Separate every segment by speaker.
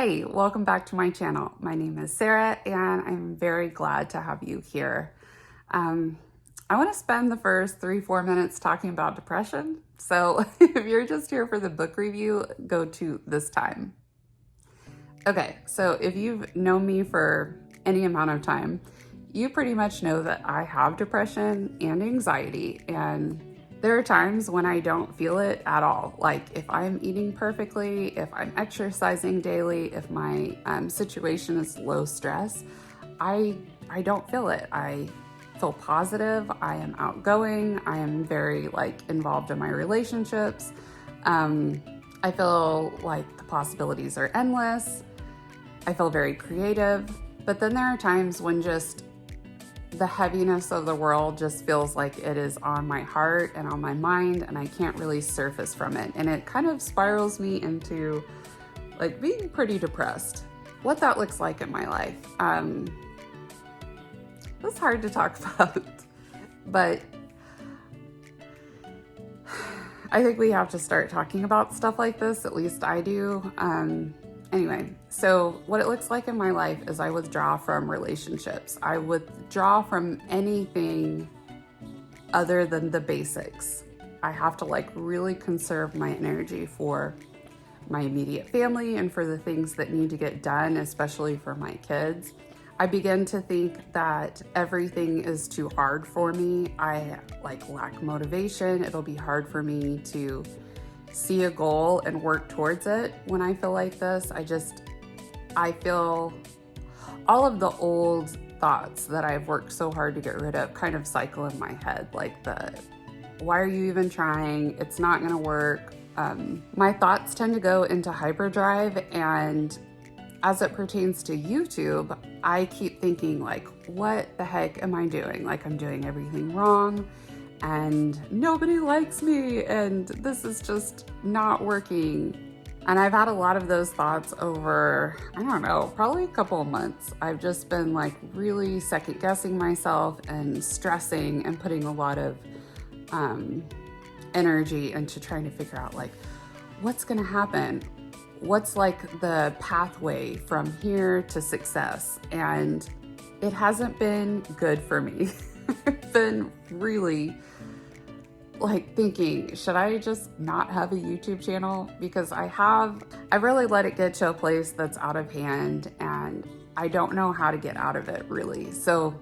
Speaker 1: Hey, welcome back to my channel. My name is Sarah and I'm very glad to have you here. I want to spend the first 3-4 minutes talking about depression. So if you're just here for the book review, go to this time. Okay, so if you've known me for any amount of time, you pretty much know that I have depression and anxiety, and there are times when I don't feel it at all. Like if I'm eating perfectly, if I'm exercising daily, if my situation is low stress, I don't feel it. I feel positive. I am outgoing. I am very involved in my relationships. I feel like the possibilities are endless. I feel very creative. But then there are times when just the heaviness of the world just feels like it is on my heart and on my mind, and I can't really surface from it. And it kind of spirals me into being pretty depressed. What that looks like in my life. It's hard to talk about, but I think we have to start talking about stuff like this. At least I do. Anyway, so what it looks like in my life is I withdraw from relationships. I withdraw from anything other than the basics. I have to really conserve my energy for my immediate family and for the things that need to get done, especially for my kids. I begin to think that everything is too hard for me. I lack motivation. It'll be hard for me to see a goal and work towards it when I feel like this. I feel all of the old thoughts that I've worked so hard to get rid of kind of cycle in my head, why are you even trying? It's not gonna work. My thoughts tend to go into hyperdrive, and as it pertains to YouTube, I keep thinking what the heck am I doing? I'm doing everything wrong and nobody likes me and this is just not working. And I've had a lot of those thoughts over, I don't know, probably a couple of months. I've just been really second guessing myself and stressing and putting a lot of energy into trying to figure out what's gonna happen? What's the pathway from here to success? And it hasn't been good for me. I've been really thinking, should I just not have a YouTube channel? Because I really let it get to a place that's out of hand and I don't know how to get out of it really. So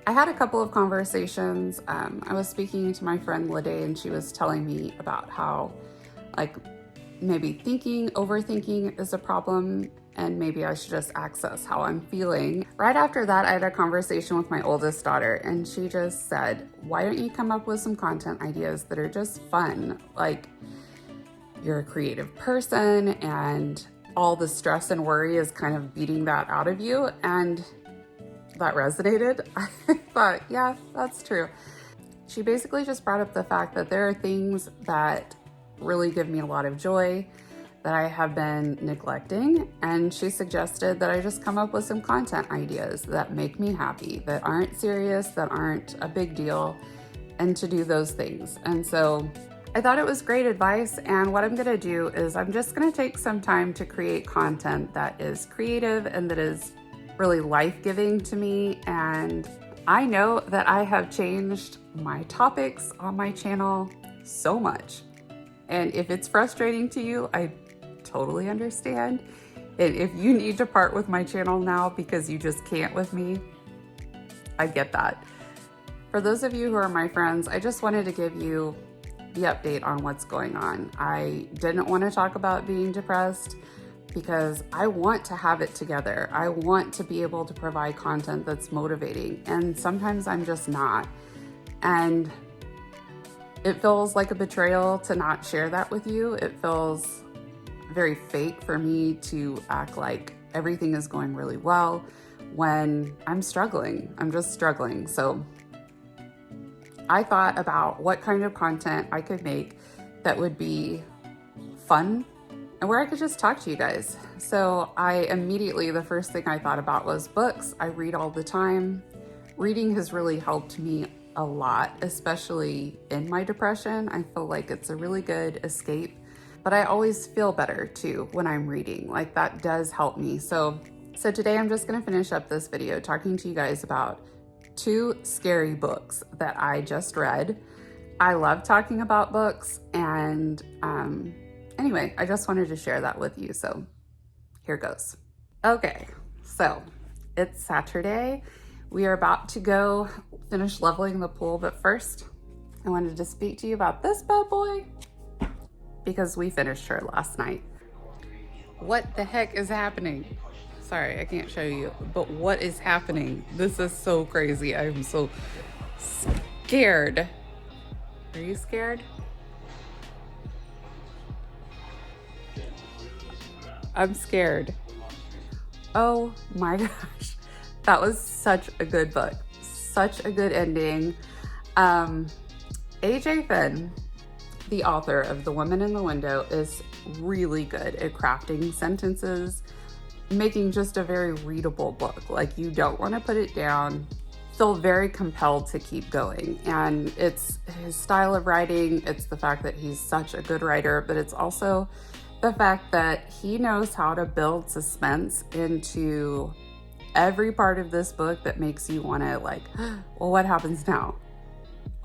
Speaker 1: I had a couple of conversations. I was speaking to my friend Lede and she was telling me about how maybe overthinking is a problem, and maybe I should just access how I'm feeling. Right after that, I had a conversation with my oldest daughter, and she just said, why don't you come up with some content ideas that are just fun? You're a creative person, and all the stress and worry is kind of beating that out of you. And that resonated. I thought, yeah, that's true. She basically just brought up the fact that there are things that really give me a lot of joy that I have been neglecting, and she suggested that I just come up with some content ideas that make me happy, that aren't serious, that aren't a big deal, and to do those things. And so I thought it was great advice, and what I'm gonna do is I'm just gonna take some time to create content that is creative and that is really life-giving to me. And I know that I have changed my topics on my channel so much. And if it's frustrating to you, I totally understand. And if you need to part with my channel now because you just can't with me, I get that. For those of you who are my friends, I just wanted to give you the update on what's going on. I didn't want to talk about being depressed because I want to have it together. I want to be able to provide content that's motivating, and sometimes I'm just not. And it feels like a betrayal to not share that with you. It feels very fake for me to act like everything is going really well when I'm struggling. I'm just struggling. So I thought about what kind of content I could make that would be fun and where I could just talk to you guys. So the first thing I thought about was books. I read all the time. Reading has really helped me a lot, especially in my depression. I feel like it's a really good escape but I always feel better too when I'm reading. Like that does help me. So today I'm just gonna finish up this video talking to you guys about 2 scary books that I just read. I love talking about books, and anyway, I just wanted to share that with you. So here goes. Okay, so it's Saturday. We are about to go finish leveling the pool, but first I wanted to speak to you about this bad boy because we finished her last night. What the heck is happening? Sorry, I can't show you, but what is happening? This is so crazy. I'm so scared. Are you scared? I'm scared. Oh my gosh. That was such a good book. Such a good ending. AJ Finn, the author of The Woman in the Window, is really good at crafting sentences, making just a very readable book. Like, you don't want to put it down, feel very compelled to keep going. And it's his style of writing, it's the fact that he's such a good writer, but it's also the fact that he knows how to build suspense into every part of this book that makes you want to, like, well, what happens now?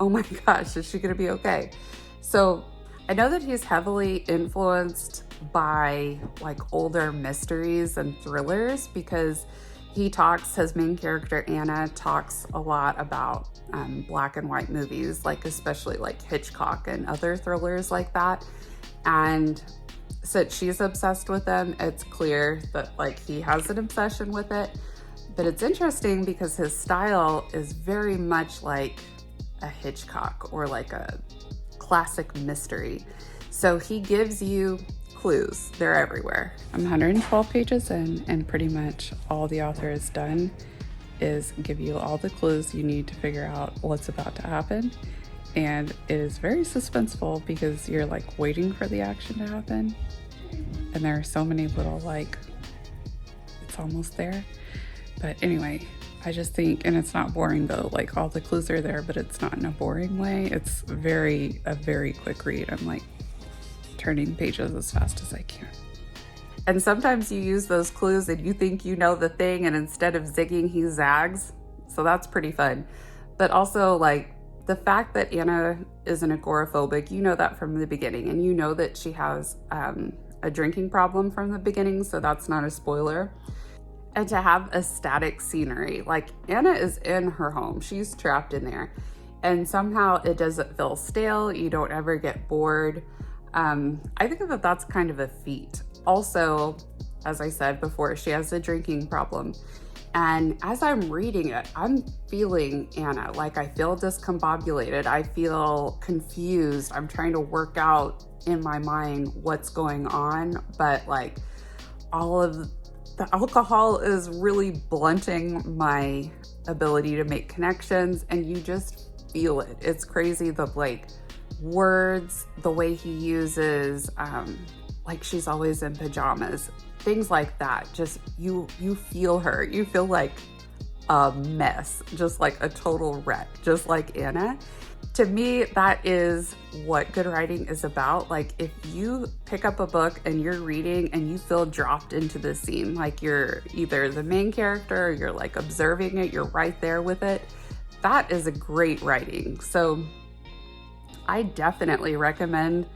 Speaker 1: Oh my gosh, is she gonna be okay? So I know that he's heavily influenced by like older mysteries and thrillers because his main character Anna talks a lot about black and white movies, like especially like Hitchcock and other thrillers like that. And since she's obsessed with them, it's clear that like he has an obsession with it. But it's interesting because his style is very much like a Hitchcock or like a classic mystery. So he gives you clues. They're everywhere. I'm 112 pages in, and pretty much all the author has done is give you all the clues you need to figure out what's about to happen. And it is very suspenseful because you're like waiting for the action to happen. And there are so many little like, it's almost there. But anyway, I just think, and it's not boring though, like all the clues are there, but it's not in a boring way. It's a very quick read. I'm like turning pages as fast as I can. And sometimes you use those clues and you think you know the thing, and instead of zigging, he zags. So that's pretty fun. But also like the fact that Anna is an agoraphobic, you know that from the beginning, and you know that she has a drinking problem from the beginning, so that's not a spoiler. And to have a static scenery, like Anna is in her home, she's trapped in there, and somehow it doesn't feel stale, you don't ever get bored. I think that that's kind of a feat. Also, as I said before, she has a drinking problem. And as I'm reading it, I'm feeling Anna. Like I feel discombobulated, I feel confused, I'm trying to work out in my mind what's going on, but like all of the alcohol is really blunting my ability to make connections, and you just feel it. It's crazy, the like words, the way he uses, like she's always in pajamas, things like that. Just you feel her. You feel like a mess, just like a total wreck, just like Anna. To me, that is what good writing is about. Like if you pick up a book and you're reading and you feel dropped into the scene, like you're either the main character or you're like observing it, you're right there with it, that is a great writing. So I definitely recommend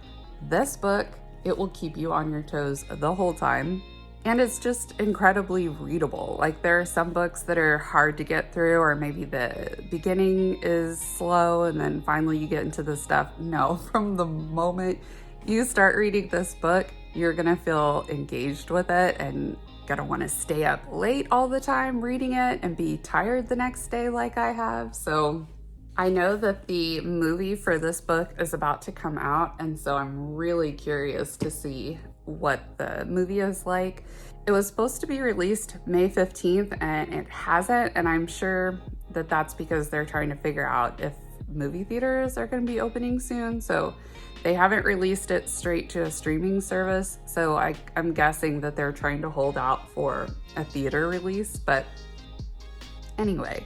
Speaker 1: this book. It will keep you on your toes the whole time. And it's just incredibly readable. Like there are some books that are hard to get through, or maybe the beginning is slow and then finally you get into the stuff. No, from the moment you start reading this book, you're gonna feel engaged with it and gonna wanna stay up late all the time reading it and be tired the next day like I have. So I know that the movie for this book is about to come out, and so I'm really curious to see what the movie is like. It was supposed to be released May 15th and it hasn't, and I'm sure that that's because they're trying to figure out if movie theaters are going to be opening soon, so they haven't released it straight to a streaming service. So I'm guessing that they're trying to hold out for a theater release. But anyway,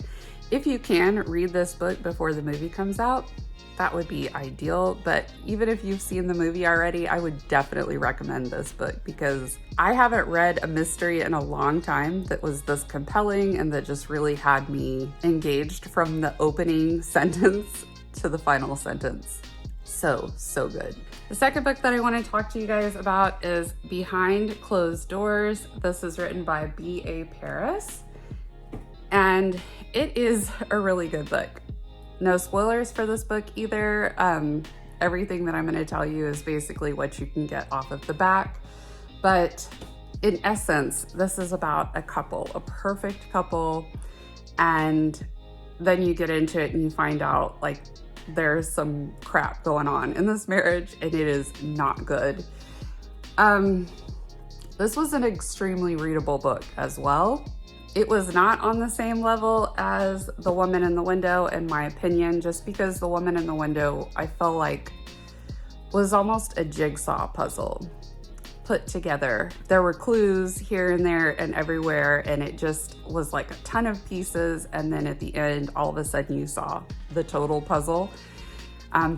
Speaker 1: if you can read this book before the movie comes out, that would be ideal. But even if you've seen the movie already, I would definitely recommend this book because I haven't read a mystery in a long time that was this compelling and that just really had me engaged from the opening sentence to the final sentence. So good. The second book that I want to talk to you guys about is Behind Closed Doors. This is written by B.A. Paris, and it is a really good book. No spoilers for this book either. Everything that I'm going to tell you is basically what you can get off of the back. But in essence, this is about a couple, a perfect couple. And then you get into it and you find out like there's some crap going on in this marriage and it is not good. This was an extremely readable book as well. It was not on the same level as The Woman in the Window, in my opinion, just because The Woman in the Window, I felt like, was almost a jigsaw puzzle put together. There were clues here and there and everywhere, and it just was like a ton of pieces. And then at the end, all of a sudden you saw the total puzzle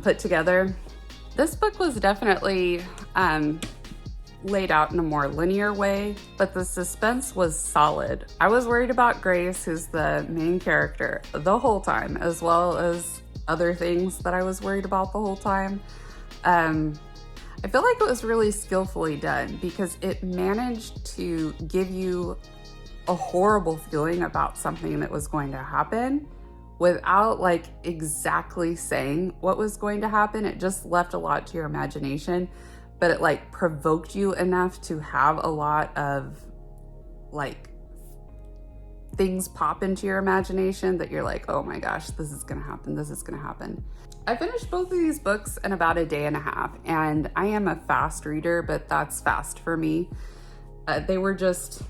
Speaker 1: put together. This book was definitely laid out in a more linear way, but the suspense was solid. I was worried about Grace, who's the main character, the whole time, as well as other things that I was worried about the whole time. I feel like it was really skillfully done because it managed to give you a horrible feeling about something that was going to happen without like exactly saying what was going to happen. It just left a lot to your imagination, but it like provoked you enough to have a lot of like things pop into your imagination that you're like, oh my gosh, this is gonna happen, this is gonna happen. I finished both of these books in about a day and a half, and I am a fast reader, but that's fast for me. They were just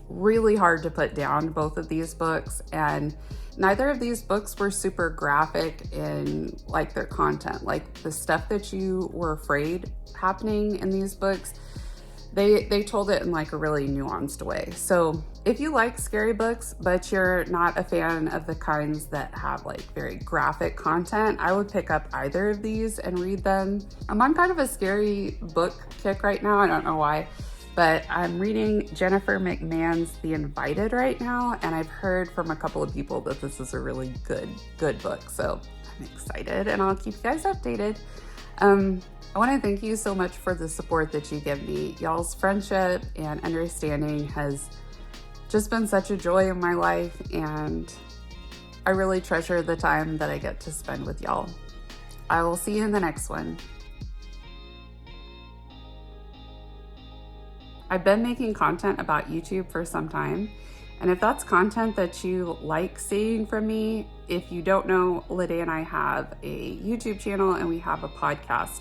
Speaker 1: really hard to put down, both of these books, and neither of these books were super graphic in like their content. Like the stuff that you were afraid happening in these books, they told it in like a really nuanced way. So if you like scary books, but you're not a fan of the kinds that have like very graphic content, I would pick up either of these and read them. I'm on kind of a scary book kick right now. I don't know why, but I'm reading Jennifer McMahon's The Invited right now, and I've heard from a couple of people that this is a really good book. So I'm excited, and I'll keep you guys updated. I want to thank you so much for the support that you give me. Y'all's friendship and understanding has just been such a joy in my life, and I really treasure the time that I get to spend with y'all. I will see you in the next one. I've been making content about YouTube for some time, and if that's content that you like seeing from me, if you don't know, Lydia and I have a YouTube channel and we have a podcast.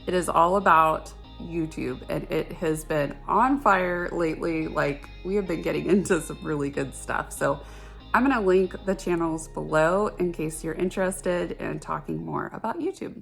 Speaker 1: It is all about YouTube, and it has been on fire lately. Like, we have been getting into some really good stuff. So I'm going to link the channels below in case you're interested in talking more about YouTube.